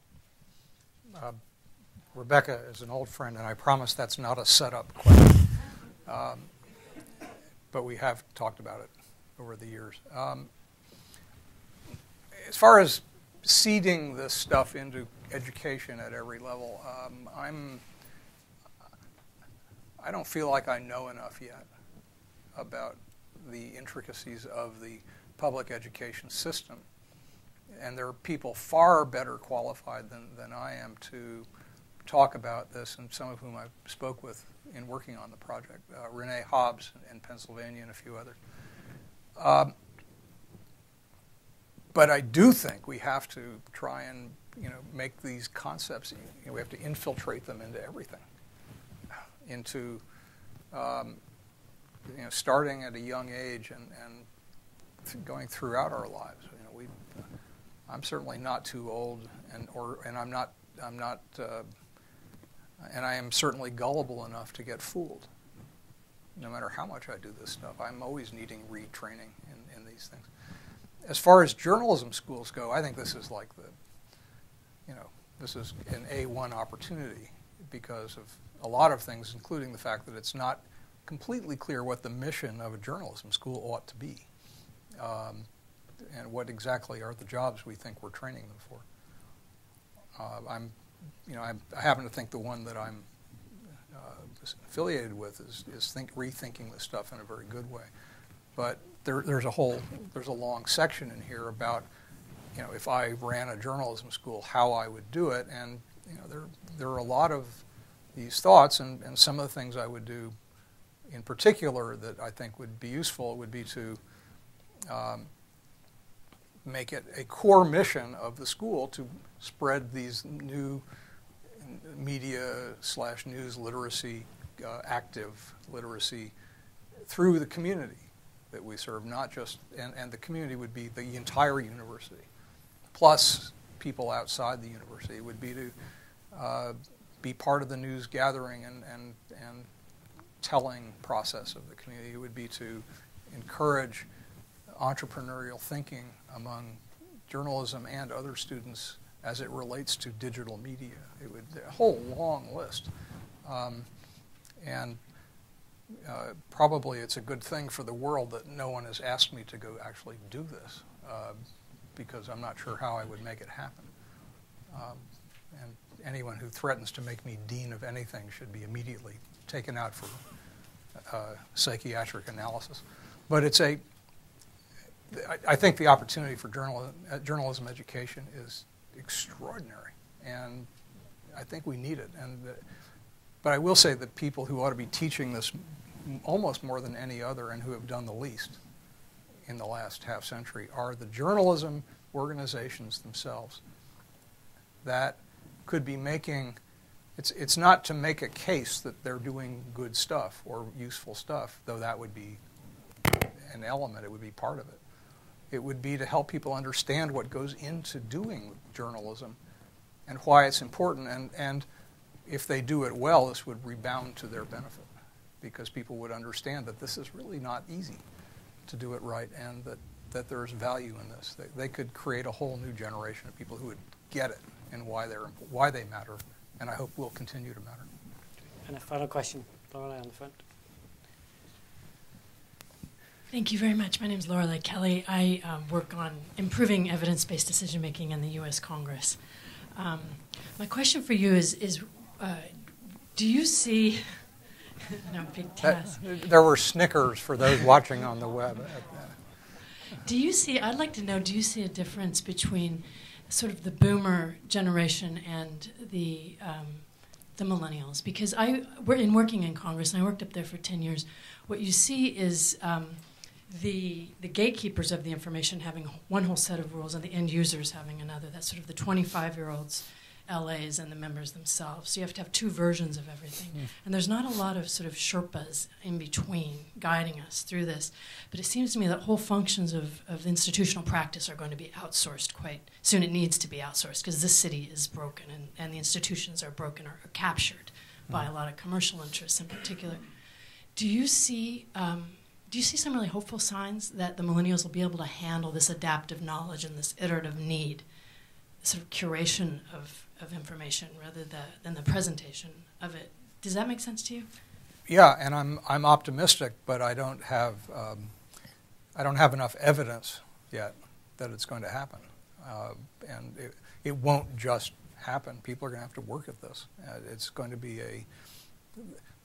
Rebecca is an old friend, and I promise that's not a setup question. But we have talked about it over the years. As far as seeding this stuff into education at every level, I don't feel like I know enough yet about the intricacies of the public education system. And there are people far better qualified than I am to talk about this, and some of whom I spoke with in working on the project. Renee Hobbs in Pennsylvania and a few others. But I do think we have to try and make these concepts, we have to infiltrate them into everything, into starting at a young age and going throughout our lives. I'm certainly not too old, and I am certainly gullible enough to get fooled. No matter how much I do this stuff, I'm always needing retraining in these things. As far as journalism schools go, I think this is like this is an A1 opportunity because of a lot of things, including the fact that it's not completely clear what the mission of a journalism school ought to be. And what exactly are the jobs we think we're training them for. I happen to think the one that I'm affiliated with is rethinking this stuff in a very good way. But there's a long section in here about, if I ran a journalism school, how I would do it. And there are a lot of these thoughts, and some of the things I would do in particular that I think would be useful would be to make it a core mission of the school to spread these new media/news literacy, active literacy through the community that we serve, not just, and the community would be the entire university, plus people outside the university. It would be to be part of the news gathering and telling process of the community. It would be to encourage entrepreneurial thinking among journalism and other students as it relates to digital media. It would a whole long list, and probably it's a good thing for the world that no one has asked me to go actually do this, because I'm not sure how I would make it happen. And anyone who threatens to make me dean of anything should be immediately taken out for psychiatric analysis. But I think the opportunity for journalism education is extraordinary, and I think we need it. But I will say that people who ought to be teaching this almost more than any other, and who have done the least in the last half century, are the journalism organizations themselves that could be making, it's not to make a case that they're doing good stuff or useful stuff, though that would be an element, it would be part of it. It would be to help people understand what goes into doing journalism and why it's important. And if they do it well, this would rebound to their benefit, because people would understand that this is really not easy to do it right, and that there's value in this. They could create a whole new generation of people who would get it and why they matter, and I hope will continue to matter. And a final question, Lorelei on the front. Thank you very much. My name is Lorelei Kelley. I work on improving evidence-based decision-making in the U.S. Congress. My question for you is do you see... no, big task. There were snickers for those watching on the web. Do you see, I'd like to know, do you see a difference between sort of the boomer generation and the the millennials, because we're in working in Congress, and I worked up there for 10 years, what you see is the gatekeepers of the information having one whole set of rules and the end users having another. That's sort of the 25-year-olds, LAs, and the members themselves. So you have to have two versions of everything. And there's not a lot of sort of Sherpas in between guiding us through this. But it seems to me that whole functions of institutional practice are going to be outsourced quite soon. It needs to be outsourced because this city is broken, and the institutions are broken or captured by a lot of commercial interests in particular. Do you see some really hopeful signs that the millennials will be able to handle this adaptive knowledge and this iterative need, sort of curation of information rather than the presentation of it? Does that make sense to you? Yeah, and I'm optimistic, but I don't have enough evidence yet that it's going to happen, and it won't just happen. People are going to have to work at this. It's going to be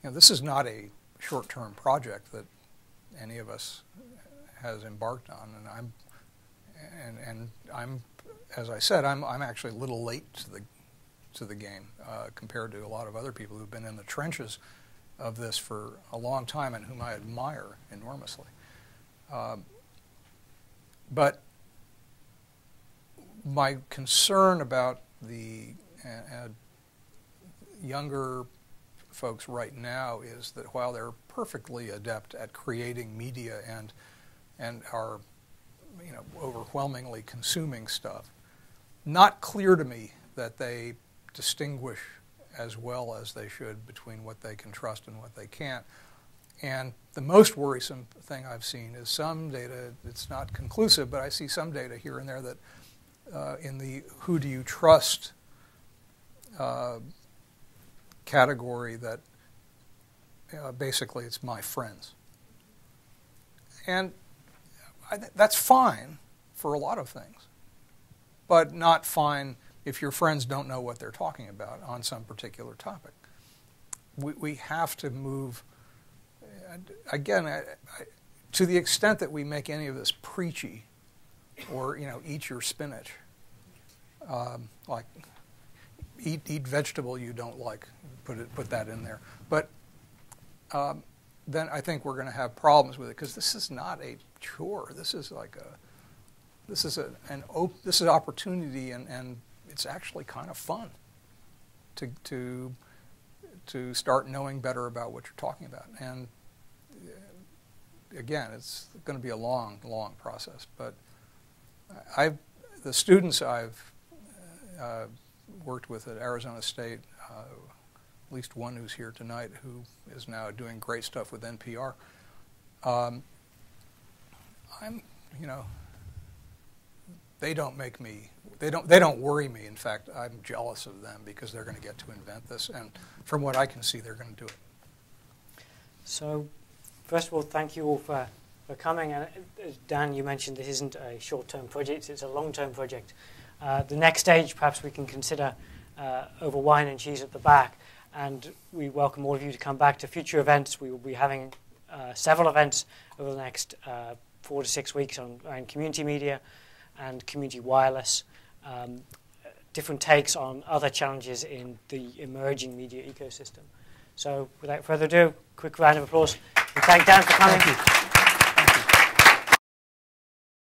this is not a short-term project that any of us has embarked on, and I'm as I said, I'm actually a little late to the game compared to a lot of other people who've been in the trenches of this for a long time and whom I admire enormously. But my concern about the younger folks right now is that while they're perfectly adept at creating media and are overwhelmingly consuming stuff, not clear to me that they distinguish as well as they should between what they can trust and what they can't. And the most worrisome thing I've seen is some data, it's not conclusive, but I see some data here and there that in the who do you trust category that basically it's my friends. And that's fine for a lot of things, but not fine if your friends don't know what they're talking about on some particular topic. We have to move, again, to the extent that we make any of this preachy or, eat your spinach, like eat vegetable you don't like, put that in there. But then I think we're going to have problems with it because this is not a chore. This is this is opportunity, and it's actually kind of fun to start knowing better about what you're talking about. And again, it's going to be a long, long process. But the students I've worked with at Arizona State, at least one who's here tonight, who is now doing great stuff with NPR. They don't worry me. In fact, I'm jealous of them because they're going to get to invent this, and from what I can see, they're going to do it. So, first of all, thank you all for coming. And as Dan, you mentioned, this isn't a short-term project; it's a long-term project. The next stage, perhaps we can consider over wine and cheese at the back, and we welcome all of you to come back to future events. We will be having several events over the next 4 to 6 weeks on community media and community wireless, different takes on other challenges in the emerging media ecosystem. So without further ado, quick round of applause. We thank Dan for coming. Thank you.